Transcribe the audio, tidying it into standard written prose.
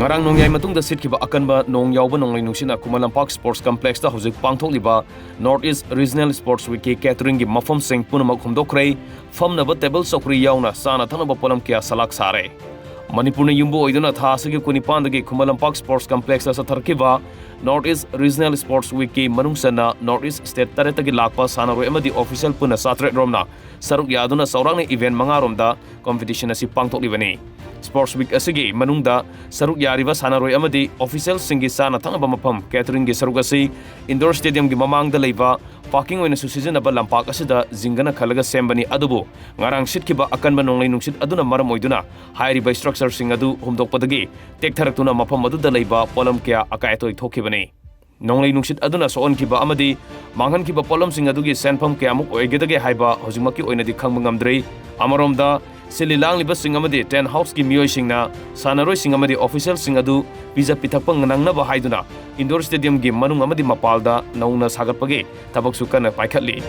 Ngarang nongyai matungda sitkiba Akanba Nonglei Nungsitna Kumalampak Sports Complex da hojik pangthokliba North East Regional Sports Week catering gi Mapham sing Mapham Humdokkre famnaba table sokri yauna sana thanaba polam kya salak sare Manipuri yumbu oiduna tha asigi kunipandagi Kumalampak Sports Complex asa tharkiba North East Regional Sports Week ki manungsana North East State taretagi lakpa sanaroi amadi official puna satre romna saruk yaduna saurangni event mangaromda competition asi pangthoklibani Sports Week asigi manungda saruk yariba sanaroi amadi official singi sana thangaba mapham catering gi saruk asi indoor stadium gi mamangda leiba parking oina susijanaba lampak asida jingana khalaga sembani adubu ngarang sitkiba Akanba Nonglei Nungsit aduna maram oiduna hairiba structure sing adu humdokpadagi tektharakuna mapham aduda leiba polam kya akaitoi thokibani Nonglei Nungsit aduna soon kiba amadi manghan kiba polam sing adugi senpham kyamuk oigedage haiba hojimaki oinadi khangba ngamdrei amaromda Sililang liba sing amadi 10 house ki miyoi singna sanaroi sing amadi official sing adu pizza pithakpa nganangna ba haiduna indoor stadium gi manung amadi mapalda nauna sagarpage tabak sukana paikhatli